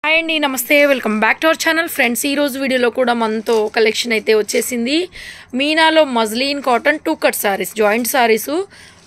Hi అండి, నమస్తే, welcome back to our channel friends. ఈ రోజు వీడియోలో కూడా మనతో కలెక్షన్ అయితే వచ్చేసింది. మీనాలో muslin cotton 2 cut saris, joint saris.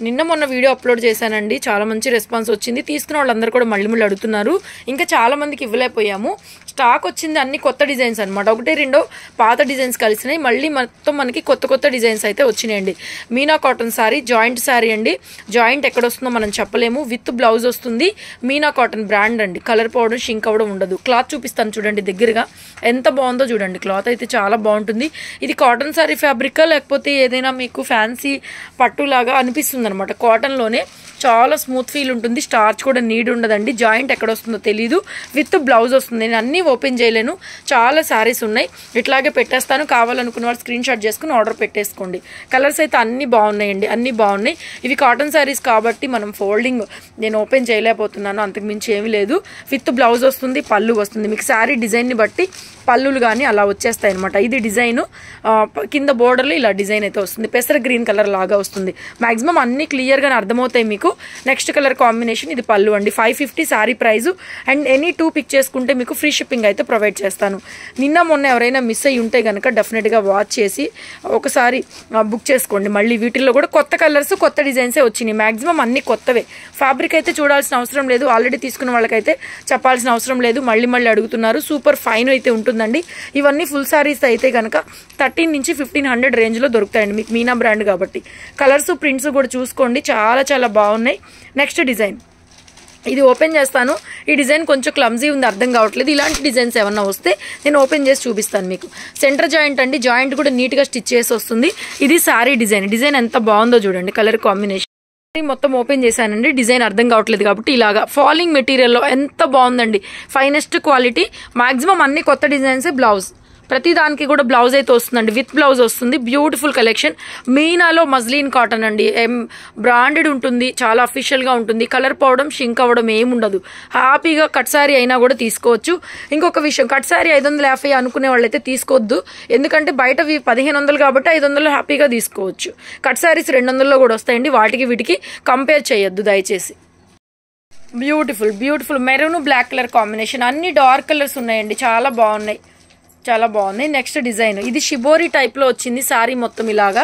నిన్న మొన్న వీడియో అప్లోడ్ చేశానండి, చాలా మంచి రెస్పాన్స్ వచ్చింది. తీసుకున్న వాళ్ళందరూ కూడా మళ్ళీ అడుగుతున్నారు. ఇంకా చాలా మందికి ఇవ్వలేకపోయాము. స్టాక్ వచ్చింది అన్ని కొత్త డిజైన్స్ అనమాట. ఒకటే రెండో పాత డిజైన్స్ కలిసినాయి. మళ్ళీ మొత్తం మనకి కొత్త డిజైన్స్ అయితే వచ్చినాయండి. Meena cotton sorry, joint sorry అండి. జాయింట్ ఎక్కడ వస్తుందో మనం చెప్పలేము. విత్ బ్లౌజ్ వస్తుంది. మీనా కాటన్ బ్రాండ్ అండి. కలర్ పౌడర్ షింక్ అవ్వడం ఉండదు. క్లాత్ చూపిస్తాను చూడండి దగ్గరగా, ఎంత బాగుందో చూడండి. క్లాత్ అయితే చాలా బాగుంటుంది. ఇది కాటన్ సారీ ఫ్యాబ్రికా లేకపోతే ఏదైనా మీకు ఫ్యాన్సీ పట్టులాగా అనిపిస్తుంది అనమాట. కాటన్లోనే చాలా స్మూత్ ఫీల్ ఉంటుంది. స్టార్చ్ కూడా నీడ్ ఉండదండి. జాయింట్ ఎక్కడ వస్తుందో తెలీదు. విత్ బ్లౌజ్ వస్తుంది. నేను అన్నీ ఓపెన్ చేయలేను, చాలా శారీస్ ఉన్నాయి. ఇట్లాగే పెట్టేస్తాను. కావాలనుకున్న వాళ్ళు స్క్రీన్ షాట్ చేసుకుని ఆర్డర్ పెట్టేసుకోండి. కలర్స్ అయితే అన్నీ బాగున్నాయండి, అన్నీ బాగున్నాయి. ఇవి కాటన్ శారీస్ కాబట్టి మనం ఫోల్డింగ్ నేను ఓపెన్ చేయలేకపోతున్నాను, అంతకుమించి ఏమీ లేదు. విత్ బ్లౌజ్ వస్తుంది, పళ్ళు వస్తుంది. మీకు శారీ డిజైన్ని బట్టి పళ్ళులు కానీ అలా వచ్చేస్తాయి అనమాట. ఇది డిజైన్ కింద బోర్డర్లో ఇలా డిజైన్ అయితే వస్తుంది. పెసర గ్రీన్ కలర్ లాగా వస్తుంది. మాక్సిమం అన్ని క్లియర్గానే అర్థమవుతాయి మీకు. నెక్స్ట్ కలర్ కాంబినేషన్, ఇది పళ్ళు అండి. 550 sari price. And any 2 pick చేసుకుంటే మీకు ఫ్రీ షిప్పింగ్ అయితే ప్రొవైడ్ చేస్తాను. నిన్న మొన్న ఎవరైనా మిస్ అయ్యి ఉంటే కనుక డెఫినెట్గా వాచ్ చేసి ఒకసారి బుక్ చేసుకోండి. మళ్ళీ వీటిల్లో కూడా కొత్త కలర్స్, కొత్త డిజైన్సే వచ్చినాయి. మాక్సిమం అన్ని కొత్తవే. ఫ్యాబ్రిక్ అయితే చూడాల్సిన అవసరం లేదు. ఆల్రెడీ తీసుకున్న వాళ్ళకైతే చెప్పాల్సిన అవసరం లేదు. మళ్ళీ అడుగుతున్నారు. సూపర్ ఫైన్ అయితే ఉంటుందండి. ఇవన్నీ ఫుల్ శారీస్ అయితే కనుక 13 నుంచి 1500 రేంజ్లో దొరుకుతాయండి మీకు. మీనా బ్రాండ్ కాబట్టి. కలర్స్, ప్రింట్స్ కూడా చూసుకోండి, చాలా బాగున్నాయి. నెక్స్ట్ డిజైన్ ఇది ఓపెన్ చేస్తాను. ఈ డిజైన్ కొంచెం క్లమ్జీ ఉంది, అర్థం కావట్లేదు. ఇలాంటి డిజైన్స్ ఏమన్నా వస్తే నేను ఓపెన్ చేసి చూపిస్తాను మీకు. సెంటర్ జాయింట్ అండి. జాయింట్ కూడా నీట్గా స్టిచ్ చేసి వస్తుంది. ఇది శారీ డిజైన్ ఎంత బాగుందో చూడండి. కలర్ కాంబినేషన్ మొత్తం ఓపెన్ చేశానండి. డిజైన్ అర్థం కావట్లేదు కాబట్టి ఇలాగా ఫాలింగ్ మెటీరియల్లో ఎంత బాగుందండి. Finest quality. మాక్సిమం అన్ని కొత్త డిజైన్సే. బ్లౌజ్ ప్రతి దానికి కూడా బ్లౌజ్ అయితే వస్తుందండి. విత్ బ్లౌజ్ వస్తుంది. Beautiful collection. మీనాలో మజ్లీన్ కాటన్ అండి. బ్రాండెడ్ ఉంటుంది, చాలా అఫీషియల్గా ఉంటుంది. కలర్ పోవడం, షింక్ అవ్వడం ఏముండదు. హ్యాపీగా కట్ సారీ అయినా కూడా తీసుకోవచ్చు. ఇంకొక విషయం, కట్ సారీ 550 అనుకునే వాళ్ళైతే తీసుకోవద్దు. ఎందుకంటే బయటవి 1500 కాబట్టి 500 హ్యాపీగా తీసుకోవచ్చు. కట్ సారీస్ 200లో కూడా వస్తాయండి. వాటికి వీటికి కంపేర్ చేయొద్దు దయచేసి. Beautiful maroon black colour combination. అన్ని డార్క్ కలర్స్ ఉన్నాయండి, చాలా బాగున్నాయి. నెక్స్ట్ డిజైన్ ఇది షిబోరి టైప్లో వచ్చింది. సారీ మొత్తం ఇలాగా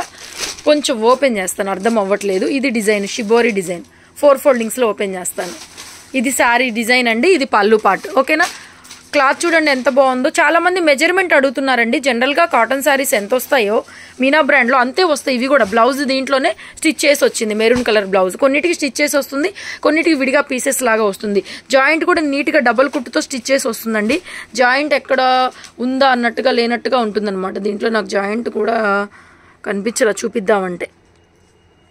కొంచెం ఓపెన్ చేస్తాను, అర్థం అవ్వట్లేదు. ఇది డిజైన్ షిబోరి డిజైన్. 4 ఫోల్డింగ్స్లో ఓపెన్ చేస్తాను. ఇది సారీ డిజైన్ అండి. ఇది పళ్ళు పార్ట్. ఓకేనా. క్లాత్ చూడండి ఎంత బాగుందో. చాలా మంది మెజర్మెంట్ అడుగుతున్నారండి. జనరల్గా కాటన్ శారీస్ ఎంత వస్తాయో మీనా బ్రాండ్లో అంతే వస్తాయి. ఇవి కూడా బ్లౌజ్ దీంట్లోనే స్టిచ్ చేసి వచ్చింది. Maroon colour blouse. కొన్నిటికి స్టిచ్ చేసి వస్తుంది, కొన్నిటికి విడిగా పీసెస్ లాగా వస్తుంది. జాయింట్ కూడా నీట్గా డబల్ కుట్టుతో స్టిచ్ చేసి వస్తుందండి. జాయింట్ ఎక్కడ ఉందా అన్నట్టుగా లేనట్టుగా ఉంటుందన్నమాట. దీంట్లో నాకు జాయింట్ కూడా కనిపించలా, చూపిద్దామంటే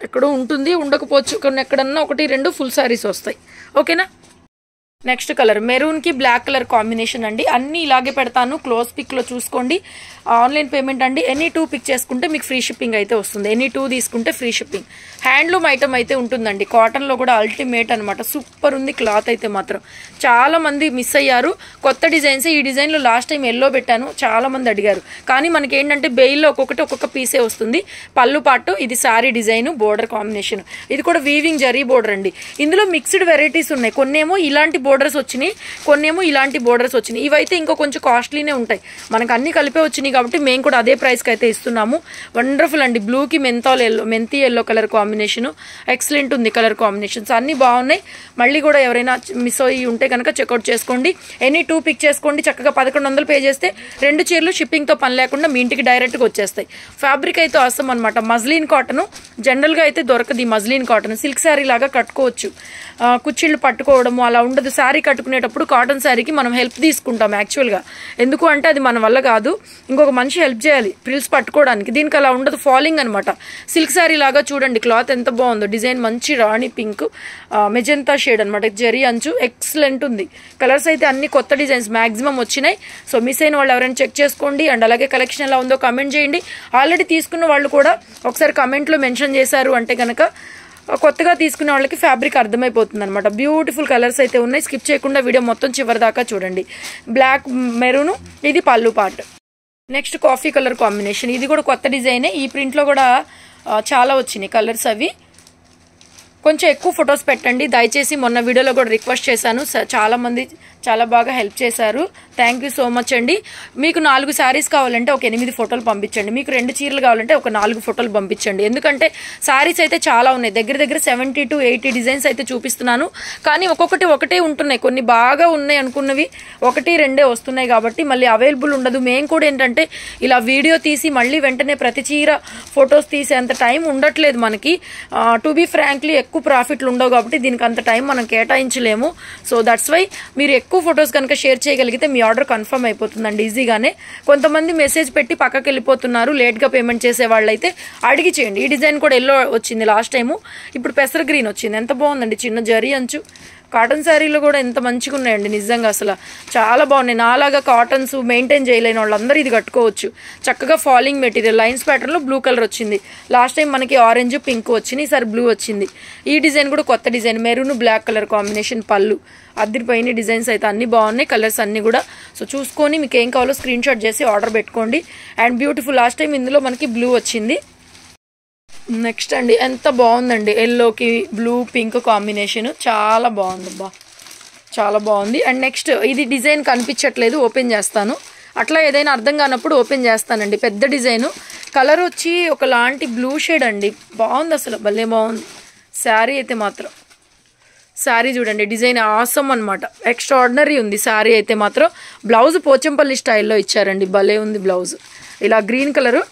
ఎక్కడో ఉంటుంది, ఉండకపోవచ్చు. కొన్ని ఎక్కడన్నా 1, 2 ఫుల్ శారీస్ వస్తాయి. ఓకేనా. నెక్స్ట్ కలర్ మెరూన్ కి బ్లాక్ కలర్ కాంబినేషన్ అండి. అన్ని ఇలాగే పెడతాను, క్లోజ్ పిక్ లో చూసుకోండి. ఆన్లైన్ పేమెంట్ అండి. ఎనీ 2 పిక్ చేసుకుంటే మీకు ఫ్రీ షిప్పింగ్ అయితే వస్తుంది. ఎనీ 2 తీసుకుంటే ఫ్రీ షిప్పింగ్. హ్యాండ్లూమ్ ఐటమ్ అయితే ఉంటుందండి. కాటన్ లో కూడా అల్టిమేట్ అనమాట. సూపర్ ఉంది క్లాత్ అయితే మాత్రం. చాలా మంది మిస్ అయ్యారు. కొత్త డిజైన్స్. ఈ డిజైన్ లో లాస్ట్ టైం ఎల్లో పెట్టాను, చాలా మంది అడిగారు. కానీ మనకి ఏంటంటే బెయిల్లో ఒక్కొక్క పీసే వస్తుంది. పళ్ళు పాటు. ఇది సారీ డిజైన్, బోర్డర్ కాంబినేషన్. ఇది కూడా వీవింగ్ జరీ బోర్డర్ అండి. ఇందులో మిక్స్డ్ వెరైటీస్ ఉన్నాయి. కొన్నేమో ఇలాంటి బోర్డర్స్ వచ్చినాయి, కొన్నేమో ఇలాంటి బోర్డర్స్ వచ్చినాయి. ఇవైతే ఇంకా కొంచెం కాస్ట్లీనే ఉంటాయి. మనకు అన్ని కలిపే వచ్చినాయి కాబట్టి మేము కూడా అదే ప్రైస్కి అయితే ఇస్తున్నాము. వండర్ఫుల్ అండి. బ్లూకి మెంతి ఎల్లో కలర్ కాంబినేషన్. ఎక్సలెంట్ ఉంది కలర్ కాంబినేషన్స్. అన్ని బాగున్నాయి. మళ్ళీ కూడా ఎవరైనా మిస్ అయ్యి ఉంటే కనుక చెక్అవుట్ చేసుకోండి. ఎనీ 2 పిక్ చేసుకోండి. చక్కగా 1100 పే చేస్తే 2 చీరలు షిప్పింగ్తో పని లేకుండా మీ ఇంటికి డైరెక్ట్గా వచ్చేస్తాయి. ఫ్యాబ్రిక్ అయితే అవసరం అనమాట. మజ్లీన్ కాటన్ జనరల్గా అయితే దొరకదు. ఈ మజ్లీన్ కాటన్ సిల్క్ శారీ లాగా కట్టుకోవచ్చు. కుచ్చిళ్ళు పట్టుకోవడము అలా ఉండదు. శారీ కట్టుకునేటప్పుడు కాటన్ శారీకి మనం హెల్ప్ తీసుకుంటాం యాక్చువల్గా. ఎందుకు అంటే అది మన వల్ల కాదు, ఇంకొక మనిషి హెల్ప్ చేయాలి ప్రిల్స్ పట్టుకోవడానికి. దీనికి అలా ఉండదు, ఫాలింగ్ అనమాట. సిల్క్ శారీ లాగా చూడండి. క్లాత్ ఎంత బాగుందో. డిజైన్ మంచి రాణి పింక్, మెజెంతా షేడ్ అనమాట. జరీ అంచు ఎక్సలెంట్ ఉంది. కలర్స్ అయితే అన్ని కొత్త డిజైన్స్ మాక్సిమం వచ్చినాయి. సో మిస్ అయిన వాళ్ళు ఎవరైనా చెక్ చేసుకోండి. అండ్ అలాగే కలెక్షన్ ఎలా ఉందో కమెంట్ చేయండి. ఆల్రెడీ తీసుకున్న వాళ్ళు కూడా ఒకసారి కమెంట్లో మెన్షన్ చేశారు అంటే కనుక కొత్తగా తీసుకునే వాళ్ళకి ఫ్యాబ్రిక్ అర్థమైపోతుంది అనమాట. బ్యూటిఫుల్ కలర్స్ అయితే ఉన్నాయి. స్కిప్ చేయకుండా వీడియో మొత్తం చివరి దాకా చూడండి. బ్లాక్ మెరూన్, ఇది పళ్ళు part. Next coffee colour combination. ఇది కూడా కొత్త డిజైనే. ఈ ప్రింట్లో కూడా చాలా వచ్చినాయి కలర్స్. అవి కొంచెం ఎక్కువ ఫొటోస్ పెట్టండి దయచేసి. మొన్న వీడియోలో కూడా రిక్వెస్ట్ చేశాను, చాలా మంది చాలా బాగా హెల్ప్ చేశారు. థ్యాంక్ యూ సో మచ్ అండి. మీకు 4 శారీస్ కావాలంటే ఒక 8 ఫోటోలు పంపించండి. మీకు 2 చీరలు కావాలంటే ఒక 4 ఫోటోలు పంపించండి. ఎందుకంటే శారీస్ అయితే చాలా ఉన్నాయి, దగ్గర 70 to 80 డిజైన్స్ అయితే చూపిస్తున్నాను. కానీ ఒక్కొక్కటి ఒకటే ఉంటున్నాయి, కొన్ని బాగా ఉన్నాయి అనుకున్నవి 1-2 వస్తున్నాయి కాబట్టి మళ్ళీ అవైలబుల్ ఉండదు. మేము కూడా ఏంటంటే ఇలా వీడియో తీసి మళ్ళీ వెంటనే ప్రతి చీర ఫొటోస్ తీసేంత టైం ఉండట్లేదు మనకి. టు బీ ఫ్రాంక్లీ ఎక్కువ ప్రాఫిట్లు ఉండవు కాబట్టి దీనికి అంత టైం మనం కేటాయించలేము. సో దట్స్ వై మీరు ఎక్కువ ఫొటోస్ కనుక షేర్ చేయగలిగితే మీ ఆర్డర్ కన్ఫర్మ్ అయిపోతుందండి ఈజీగానే. కొంతమంది మెసేజ్ పెట్టి పక్కకి వెళ్ళిపోతున్నారు, లేట్గా పేమెంట్ చేసే వాళ్ళైతే అడిగి చేయండి. ఈ డిజైన్ కూడా ఎల్లో వచ్చింది లాస్ట్ టైము, ఇప్పుడు పెసర గ్రీన్ వచ్చింది. ఎంత బాగుందండి, చిన్న జరీ అంచు. కాటన్ శారీలు కూడా ఎంత మంచిగా ఉన్నాయండి, నిజంగా అసలు చాలా బాగున్నాయి. నాలాగా కాటన్స్ మెయింటైన్ చేయలేని వాళ్ళందరూ ఇది కట్టుకోవచ్చు. చక్కగా ఫాలింగ్ మెటీరియల్, లైన్స్ ప్యాటర్న్లో బ్లూ కలర్ వచ్చింది. లాస్ట్ టైం మనకి ఆరెంజ్ పింక్ వచ్చింది, ఈసారి బ్లూ వచ్చింది. ఈ డిజైన్ కూడా కొత్త design, maroon black colour combination పళ్ళు. అద్దరిపోయిన డిజైన్స్ అయితే అన్ని బాగున్నాయి, కలర్స్ అన్ని కూడా. సో చూసుకొని మీకు ఏం కావాలో స్క్రీన్ షాట్ చేసి ఆర్డర్ పెట్టుకోండి. అండ్ బ్యూటిఫుల్, లాస్ట్ టైం ఇందులో మనకి బ్లూ వచ్చింది. నెక్స్ట్ అండి, ఎంత బాగుందండి, ఎల్లోకి బ్లూ పింక్ కాంబినేషన్, చాలా బాగుంది అబ్బా, చాలా బాగుంది. అండ్ నెక్స్ట్ ఇది డిజైన్ కనిపించట్లేదు, ఓపెన్ చేస్తాను. అట్లా ఏదైనా అర్థం కానప్పుడు ఓపెన్ చేస్తానండి. పెద్ద డిజైను, కలర్ వచ్చి ఒకలాంటి బ్లూ షేడ్ అండి, బాగుంది అసలు, భలే బాగుంది. శారీ అయితే మాత్రం, శారీ చూడండి, డిజైన్ ఆసమ్ అనమాట, ఎక్స్ట్రాడినరీ ఉంది శారీ అయితే మాత్రం. బ్లౌజ్ పోచంపల్లి స్టైల్లో ఇచ్చారండి, భలే ఉంది బ్లౌజ్. ఇలా గ్రీన్ కలరు,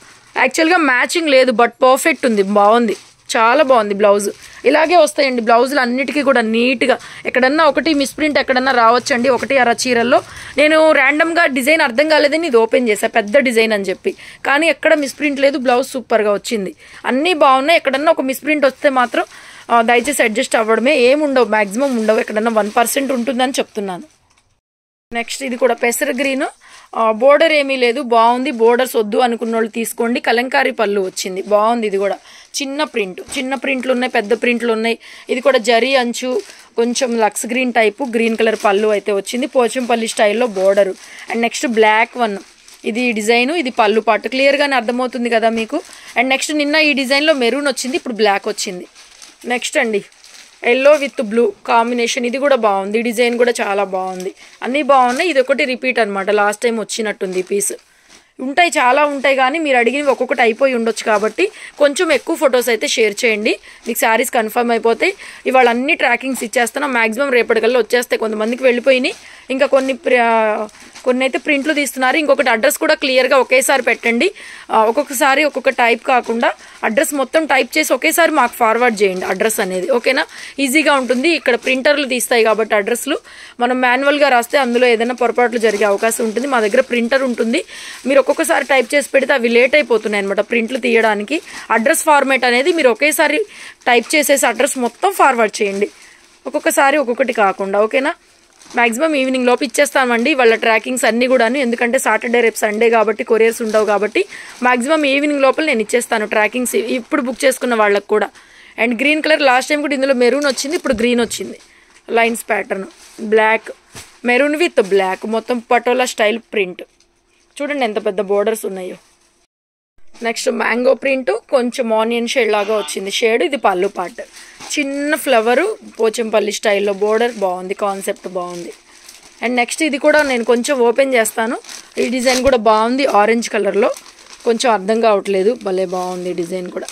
యాక్చువల్గా మ్యాచింగ్ లేదు బట్ పర్ఫెక్ట్ ఉంది, బాగుంది, చాలా బాగుంది బ్లౌజ్. ఇలాగే వస్తాయండి బ్లౌజులు అన్నిటికీ కూడా నీట్గా. ఎక్కడన్నా ఒకటి మిస్ప్రింట్ ఎక్కడన్నా రావచ్చండి, 1-2 చీరల్లో. నేను ర్యాండమ్గా డిజైన్ అర్థం కాలేదని ఇది ఓపెన్ చేశాను, పెద్ద డిజైన్ అని చెప్పి. కానీ ఎక్కడ మిస్ప్రింట్ లేదు, బ్లౌజ్ సూపర్గా వచ్చింది, అన్నీ బాగున్నాయి. ఎక్కడన్నా ఒక మిస్ప్రింట్ వస్తే మాత్రం దయచేసి అడ్జస్ట్ అవ్వడమే, ఏముండవు, మ్యాక్సిమం ఉండవు, ఎక్కడన్నా 1% ఉంటుందని చెప్తున్నాను. నెక్స్ట్ ఇది కూడా పెసర గ్రీన్, బోర్డర్ ఏమీ లేదు, బాగుంది. బోర్డర్స్ వద్దు అనుకున్న వాళ్ళు తీసుకోండి. కలంకారీ పళ్ళు వచ్చింది, బాగుంది. ఇది కూడా చిన్న ప్రింట్లు ఉన్నాయి, పెద్ద ప్రింట్లు ఉన్నాయి. ఇది కూడా జరీ అంచు, కొంచెం లక్స్ గ్రీన్ టైపు, గ్రీన్ కలర్ పళ్ళు అయితే వచ్చింది, పోచంపల్లి స్టైల్లో border. And next block one, ఇది డిజైను, ఇది పళ్ళు పాటు, క్లియర్గానే అర్థమవుతుంది కదా మీకు. అండ్ నెక్స్ట్ నిన్న ఈ డిజైన్లో మెరూన్ వచ్చింది, ఇప్పుడు బ్లాక్ వచ్చింది. నెక్స్ట్ అండి, ఎల్లో విత్ బ్లూ కాంబినేషన్, ఇది కూడా బాగుంది, డిజైన్ కూడా చాలా బాగుంది, అన్నీ బాగున్నాయి. ఇది ఒకటి రిపీట్ అనమాట, లాస్ట్ టైం వచ్చినట్టుంది ఈ పీస్. ఉంటాయి, చాలా ఉంటాయి, కానీ మీరు అడిగినవి ఒక్కొక్కటి అయిపోయి ఉండొచ్చు కాబట్టి కొంచెం ఎక్కువ ఫొటోస్ అయితే షేర్ చేయండి, మీకు శారీస్ కన్ఫర్మ్ అయిపోతాయి. ఇవాళ అన్ని ట్రాకింగ్స్ ఇచ్చేస్తున్నాం, మ్యాక్సిమం రేపటికల్లా వచ్చేస్తాయి. కొంతమందికి వెళ్ళిపోయినాయి, ఇంకా కొన్ని అయితే ప్రింట్లు తీస్తున్నారు. ఇంకొకటి అడ్రస్ కూడా క్లియర్గా ఒకేసారి పెట్టండి, ఒక్కొక్కసారి ఒక్కొక్క టైప్ కాకుండా అడ్రస్ మొత్తం టైప్ చేసి ఒకేసారి మాకు ఫార్వర్డ్ చేయండి అడ్రస్ అనేది, ఓకేనా? ఈజీగా ఉంటుంది. ఇక్కడ ప్రింటర్లు తీస్తాయి కాబట్టి అడ్రస్లు మనం మాన్యువల్గా రాస్తే అందులో ఏదైనా పొరపాట్లు జరిగే అవకాశం ఉంటుంది. మా దగ్గర ప్రింటర్ ఉంటుంది, మీరు ఒక్కొక్కసారి టైప్ చేసి పెడితే అవి లేట్ అయిపోతున్నాయి అనమాట ప్రింట్లు తీయడానికి. అడ్రస్ ఫార్మేట్ అనేది మీరు ఒకేసారి టైప్ చేసేసి అడ్రస్ మొత్తం ఫార్వర్డ్ చేయండి, ఒక్కొక్కసారి ఒక్కొక్కటి కాకుండా, ఓకేనా? మ్యాక్సిమం ఈవినింగ్ లోపు ఇచ్చేస్తామండి వాళ్ళ ట్రాకింగ్స్ అన్నీ కూడాను. ఎందుకంటే సాటర్డే రేపు సండే కాబట్టి కొరియర్స్ ఉండవు కాబట్టి మ్యాక్సిమం ఈవినింగ్ లోపల నేను ఇచ్చేస్తాను ట్రాకింగ్స్, ఇప్పుడు బుక్ చేసుకున్న వాళ్ళకు కూడా. And green colour, last time కూడా ఇందులో మెరూన్ వచ్చింది, ఇప్పుడు గ్రీన్ వచ్చింది. Lines pattern, black, maroon with black, మొత్తం పటోలా స్టైల్ ప్రింట్. చూడండి ఎంత పెద్ద బోర్డర్స్ ఉన్నాయో. నెక్స్ట్ మ్యాంగో ప్రింట్, కొంచెం ఆనియన్ షేడ్ లాగా వచ్చింది షేడ్, ఇది పళ్ళు పార్ట్, చిన్న ఫ్లవరు, పోచంపల్లి స్టైల్లో బోర్డర్, బాగుంది, కాన్సెప్ట్ బాగుంది. అండ్ నెక్స్ట్ ఇది కూడా నేను కొంచెం ఓపెన్ చేస్తాను, ఈ డిజైన్ కూడా బాగుంది, ఆరెంజ్ కలర్లో, కొంచెం అర్థం కావట్లేదు, భలే బాగుంది డిజైన్ కూడా.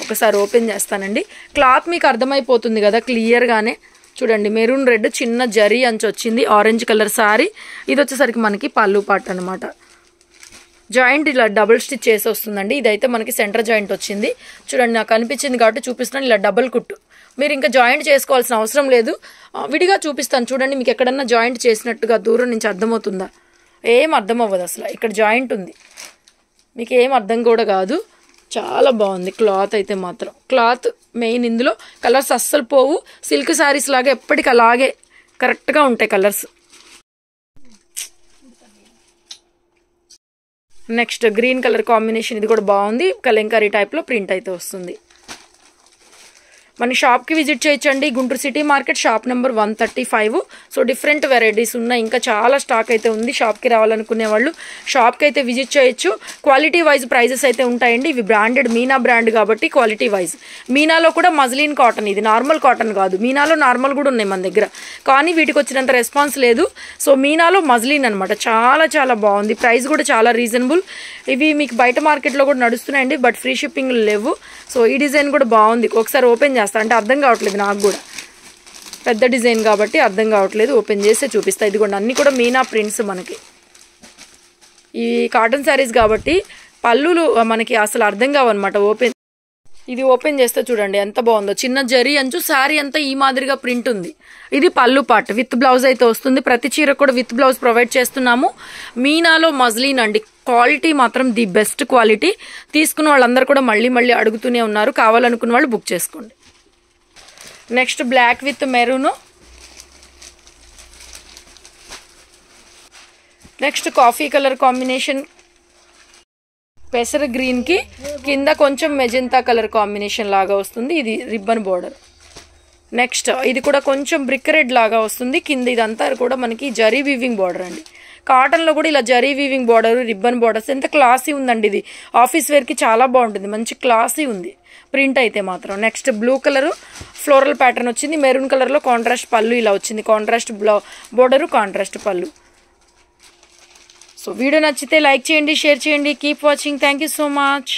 ఒకసారి ఓపెన్ చేస్తానండి, క్లాత్ మీకు అర్థమైపోతుంది కదా క్లియర్గానే. చూడండి, మెరూన్ రెడ్ చిన్న జరీ అంచు వచ్చింది, ఆరెంజ్ కలర్ సారీ. ఇది వచ్చేసరికి మనకి పళ్ళు పార్ట్ అనమాట. జాయింట్ ఇలా డబుల్ స్టిచ్ చేసి వస్తుందండి, ఇదైతే మనకి సెంటర్ జాయింట్ వచ్చింది. చూడండి, నాకు అనిపించింది కాబట్టి చూపిస్తున్నాను, ఇలా డబుల్ కుట్టు. మీరు ఇంకా జాయింట్ చేసుకోవాల్సిన అవసరం లేదు, విడిగా చూపిస్తాను చూడండి. మీకు ఎక్కడన్నా జాయింట్ చేసినట్టుగా దూరం నుంచి అర్థమవుతుందా? ఏం అర్థం అవ్వదు అసలు, ఇక్కడ జాయింట్ ఉంది, మీకు ఏం అర్థం కూడా కాదు. చాలా బాగుంది క్లాత్ అయితే మాత్రం. క్లాత్ మెయిన్, ఇందులో కలర్స్ అస్సలు పోవు, సిల్క్ శారీస్ లాగా ఎప్పటికి అలాగే కరెక్ట్గా ఉంటాయి colours. Next green colour combination, ఇది కూడా బాగుంది, కలంకారీ టైప్లో ప్రింట్ అయితే వస్తుంది. మన షాప్కి విజిట్ చేయొచ్చండి. Guntur city market shop number 135. So different varieties ఉన్నాయి, ఇంకా చాలా స్టాక్ అయితే ఉంది. షాప్కి రావాలనుకునే వాళ్ళు షాప్కి అయితే విజిట్ చేయొచ్చు. క్వాలిటీ వైజ్ ప్రైజెస్ అయితే ఉంటాయండి. ఇవి బ్రాండెడ్ మీనా బ్రాండ్ కాబట్టి క్వాలిటీ వైజ్. మీనాలో కూడా మజ్లిన్ కాటన్, ఇది నార్మల్ కాటన్ కాదు. మీనాలో నార్మల్ కూడా ఉన్నాయి మన దగ్గర, కానీ వీటికి వచ్చినంత రెస్పాన్స్ లేదు. సో మీనాలో మజ్లిన్ అనమాట, చాలా చాలా బాగుంది. ప్రైస్ కూడా చాలా రీజనబుల్. ఇవి మీకు బయట మార్కెట్లో కూడా నడుస్తున్నాయండి, బట్ ఫ్రీ షిప్పింగ్ లేవు. సో ఈ డిజైన్ కూడా బాగుంది. ఒకసారి ఓపెన్ చేస్తా అంటే అర్థం కావట్లేదు నాకు కూడా, పెద్ద డిజైన్ కాబట్టి అర్థం కావట్లేదు. ఓపెన్ చేస్తే చూపిస్తా. ఇదిగోండి, అన్నీ కూడా మీనా ప్రింట్స్. మనకి ఈ కాటన్ శారీస్ కాబట్టి పళ్ళులు మనకి అసలు అర్థం కావన్నమాట. ఇది ఓపెన్ చేస్తే చూడండి ఎంత బాగుందో. చిన్న జరీ అంచు, శారీ అంతా ఈ మాదిరిగా ప్రింట్ ఉంది. ఇది పళ్ళు పార్ట్, విత్ బ్లౌజ్ అయితే వస్తుంది. ప్రతి చీర కూడా విత్ బ్లౌజ్ ప్రొవైడ్ చేస్తున్నాము. మీనాలో మజ్లిన్ అండి, క్వాలిటీ మాత్రం ది బెస్ట్ క్వాలిటీ. తీసుకున్న వాళ్ళందరూ కూడా మళ్ళీ మళ్ళీ అడుగుతూనే ఉన్నారు. కావాలనుకున్న వాళ్ళు బుక్ చేసుకోండి. Next black with maroon. Next coffee colour combination, పెసర గ్రీన్కి కింద కొంచెం మెజెంతా కలర్ కాంబినేషన్ లాగా వస్తుంది. ఇది రిబ్బన్ బోర్డర్. నెక్స్ట్ ఇది కూడా కొంచెం బ్రిక్ రెడ్ లాగా వస్తుంది. కింద ఇదంతా కూడా మనకి జరీ వీవింగ్ బార్డర్ అండి. కాటన్లో కూడా ఇలా zari weaving border, ribbon borders. ఎంత క్లాసీ ఉందండి ఇది. ఆఫీస్ వేర్కి చాలా బాగుంటుంది, మంచి క్లాసీ ఉంది ప్రింట్ అయితే మాత్రం. Next blue colour floral pattern వచ్చింది. మెరూన్ కలర్లో కాంట్రాస్ట్ పళ్ళు ఇలా వచ్చింది. కాంట్రాస్ట్ బోర్డరు, కాంట్రాస్ట్ పళ్ళు. సో వీడియో నచ్చితే లైక్ చేయండి, షేర్ చేయండి. Keep watching. Thank you so much.